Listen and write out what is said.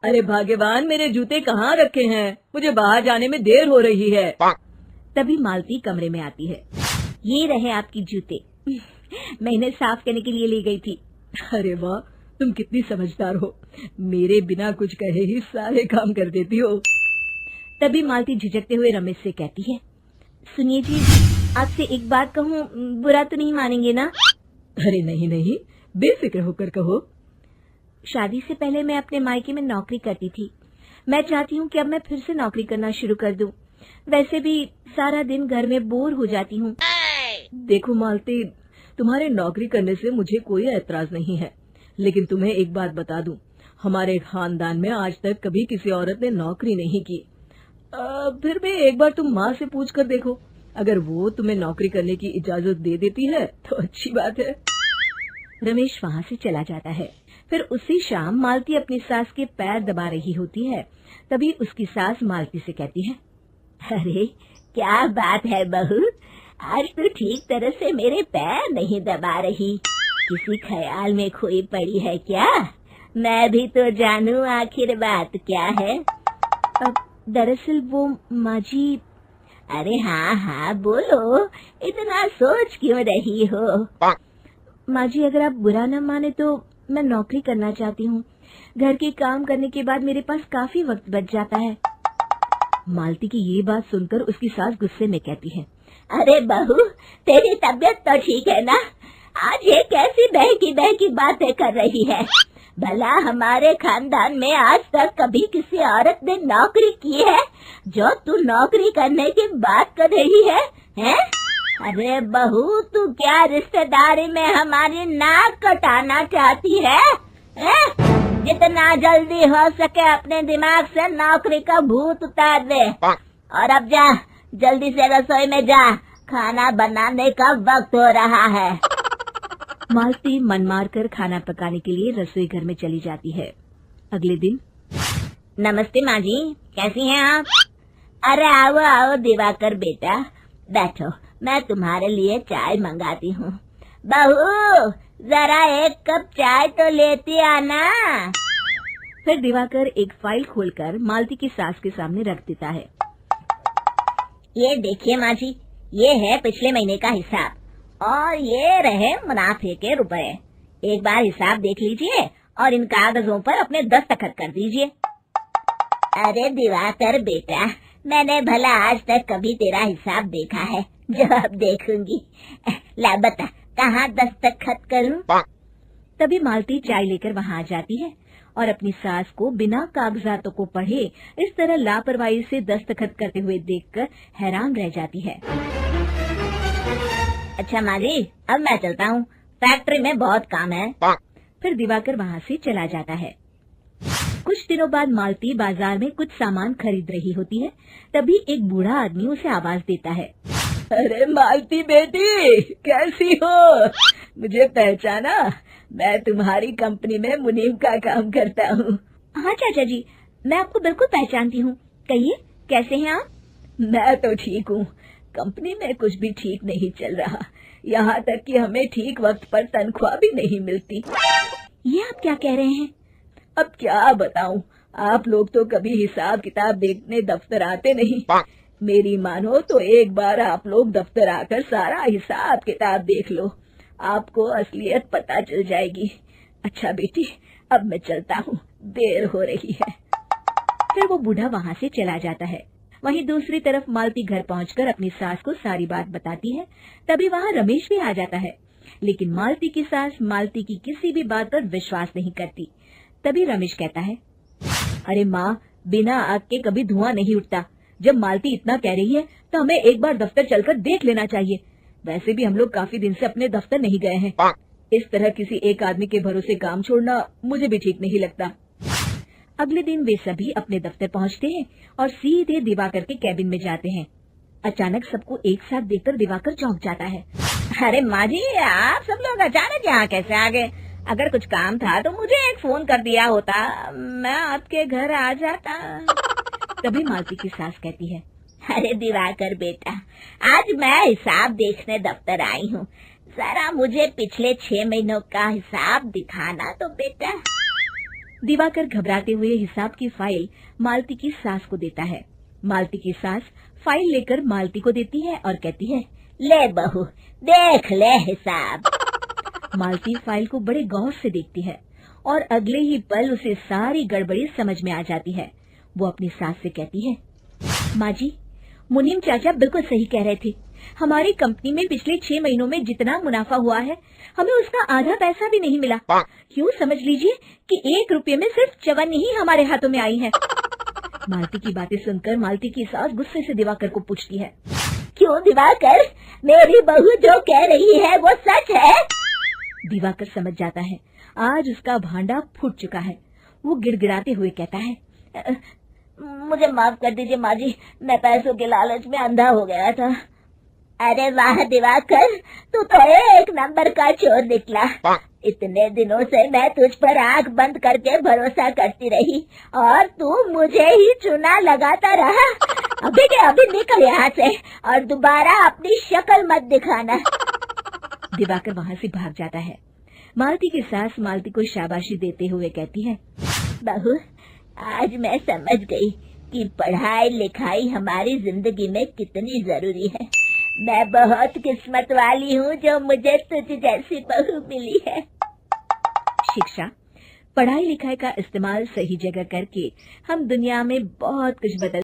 अरे भाग्यवान, मेरे जूते कहाँ रखे हैं? मुझे बाहर जाने में देर हो रही है। तभी मालती कमरे में आती है। ये रहे आपकी जूते। मैं इन्हें साफ करने के लिए ले गई थी। अरे वाह, तुम कितनी समझदार हो। मेरे बिना कुछ कहे ही सारे काम कर देती हो। तभी मालती झिझकते हुए रमेश से कहती है, सुनिए जी, आपसे एक बात कहूँ, बुरा तो नहीं मानेंगे ना? अरे नहीं नहीं, बेफिक्र होकर कहो। शादी से पहले मैं अपने मायके में नौकरी करती थी। मैं चाहती हूँ कि अब मैं फिर से नौकरी करना शुरू कर दूं। वैसे भी सारा दिन घर में बोर हो जाती हूँ। देखो मालती, तुम्हारे नौकरी करने से मुझे कोई ऐतराज नहीं है, लेकिन तुम्हें एक बात बता दूं, हमारे खानदान में आज तक कभी किसी औरत ने नौकरी नहीं की। फिर भी एक बार तुम माँ से पूछ कर देखो, अगर वो तुम्हें नौकरी करने की इजाजत दे देती है तो अच्छी बात है। रमेश वहाँ से चला जाता है। फिर उसी शाम मालती अपनी सास के पैर दबा रही होती है। तभी उसकी सास मालती से कहती है, अरे क्या बात है बहू, आज तो ठीक तरह से मेरे पैर नहीं दबा रही। किसी ख्याल में खोई पड़ी है क्या? मैं भी तो जानूं आखिर बात क्या है। दरअसल वो माँ जी। अरे हाँ हाँ बोलो, इतना सोच क्यों रही हो? माँ जी, अगर आप बुरा न माने तो मैं नौकरी करना चाहती हूँ। घर के काम करने के बाद मेरे पास काफी वक्त बच जाता है। मालती की ये बात सुनकर उसकी सास गुस्से में कहती है, अरे बहू, तेरी तबीयत तो ठीक है ना? आज ये कैसी बहकी बातें कर रही है? भला हमारे खानदान में आज तक कभी किसी औरत ने नौकरी की है जो तू नौकरी करने की बात कर रही है, हैं? अरे बहू, तू क्या रिश्तेदारी में हमारी नाक कटाना चाहती है? जितना जल्दी हो सके अपने दिमाग से नौकरी का भूत उतार दे। और अब जा, जल्दी से रसोई में जा, खाना बनाने का वक्त हो रहा है। मालती मन मार कर खाना पकाने के लिए रसोई घर में चली जाती है। अगले दिन, नमस्ते माँ जी, कैसी हैं आप? अरे आओ आओ दिवाकर बेटा, बैठो, मैं तुम्हारे लिए चाय मंगाती हूँ। बहू, जरा एक कप चाय तो लेती आना। फिर दिवाकर एक फाइल खोलकर मालती की सास के सामने रख देता है। ये देखिए माँ जी, ये है पिछले महीने का हिसाब और ये रहे मुनाफे के रुपए। एक बार हिसाब देख लीजिए और इन कागजों पर अपने दस्तखत कर दीजिए। अरे दिवाकर बेटा, मैंने भला आज तक कभी तेरा हिसाब देखा है जो अब देखूंगी? ला बता, कहाँ दस्तखत करूं? तभी मालती चाय लेकर वहाँ आ जाती है और अपनी सास को बिना कागजातों को पढ़े इस तरह लापरवाही से दस्तखत करते हुए देखकर हैरान रह जाती है। अच्छा माँ जी, अब मैं चलता हूँ, फैक्ट्री में बहुत काम है। फिर दिवाकर वहाँ से चला जाता है। कुछ दिनों बाद मालती बाजार में कुछ सामान खरीद रही होती है। तभी एक बूढ़ा आदमी उसे आवाज देता है, अरे मालती बेटी, कैसी हो? मुझे पहचाना? मैं तुम्हारी कंपनी में मुनीम का काम करता हूँ। हाँ चाचा जी, मैं आपको बिल्कुल पहचानती हूँ। कहिए, कैसे हैं आप? मैं तो ठीक हूँ। कंपनी में कुछ भी ठीक नहीं चल रहा, यहाँ तक कि हमें ठीक वक्त पर तनख्वाह भी नहीं मिलती। ये आप क्या कह रहे हैं? अब क्या बताऊं, आप लोग तो कभी हिसाब किताब देखने दफ्तर आते नहीं। मेरी मानो तो एक बार आप लोग दफ्तर आकर सारा हिसाब किताब देख लो, आपको असलियत पता चल जाएगी। अच्छा बेटी, अब मैं चलता हूँ, देर हो रही है। फिर वो बूढ़ा वहाँ से चला जाता है। वहीं दूसरी तरफ मालती घर पहुंचकर अपनी सास को सारी बात बताती है। तभी वहाँ रमेश भी आ जाता है, लेकिन मालती की सास मालती की किसी भी बात पर विश्वास नहीं करती। तभी रमेश कहता है, अरे माँ, बिना आग के कभी धुआं नहीं उठता। जब मालती इतना कह रही है तो हमें एक बार दफ्तर चलकर देख लेना चाहिए। वैसे भी हम लोग काफी दिन से अपने दफ्तर नहीं गए हैं। इस तरह किसी एक आदमी के भरोसे काम छोड़ना मुझे भी ठीक नहीं लगता। अगले दिन वे सभी अपने दफ्तर पहुंचते हैं और सीधे दिवाकर के कैबिन में जाते हैं। अचानक सबको एक साथ देखकर दिवाकर चौंक जाता है। अरे माँ जी, आप सब लोग अचानक यहाँ कैसे आ गए? अगर कुछ काम था तो मुझे एक फोन कर दिया होता, मैं आपके घर आ जाता। तभी मालती की सास कहती है, अरे दिवाकर बेटा, आज मैं हिसाब देखने दफ्तर आई हूँ, जरा मुझे पिछले 6 महीनों का हिसाब दिखाना तो बेटा। दिवाकर घबराते हुए हिसाब की फाइल मालती की सास को देता है। मालती की सास फाइल लेकर मालती को देती है और कहती है, ले बहू, देख ले हिसाब। मालती फाइल को बड़े गौर से देखती है और अगले ही पल उसे सारी गड़बड़ी समझ में आ जाती है। वो अपनी सास से कहती है, माँ जी, मुनीम चाचा बिल्कुल सही कह रहे थे। हमारी कंपनी में पिछले 6 महीनों में जितना मुनाफा हुआ है, हमें उसका आधा पैसा भी नहीं मिला। क्यों समझ लीजिए कि 1 रुपये में सिर्फ चवन्नी ही हमारे हाथों में आई है। मालती की बातें सुनकर मालती की सास गुस्से से दिवाकर को पूछती है, क्यों दिवाकर, मेरी बहू जो कह रही है वो सच है? दिवाकर समझ जाता है आज उसका भांडा फूट चुका है। वो गिड़गिड़ाते हुए कहता है, मुझे माफ कर दीजिए माँ जी, मैं पैसों के लालच में अंधा हो गया था। अरे वाह दिवाकर, तू तो 1 नंबर का चोर निकला। इतने दिनों से मैं तुझ पर आंख बंद करके भरोसा करती रही और तू मुझे ही चुना लगाता रहा। अभी के अभी निकल यहाँ से और दोबारा अपनी शक्ल मत दिखाना। दिवाकर वहाँ से भाग जाता है। मालती की सास मालती को शाबाशी देते हुए कहती है, बहू, आज मैं समझ गई कि पढ़ाई लिखाई हमारी जिंदगी में कितनी जरूरी है। मैं बहुत किस्मत वाली हूँ जो मुझे तुझ जैसी बहू मिली है। शिक्षा, पढ़ाई लिखाई का इस्तेमाल सही जगह करके हम दुनिया में बहुत कुछ बदल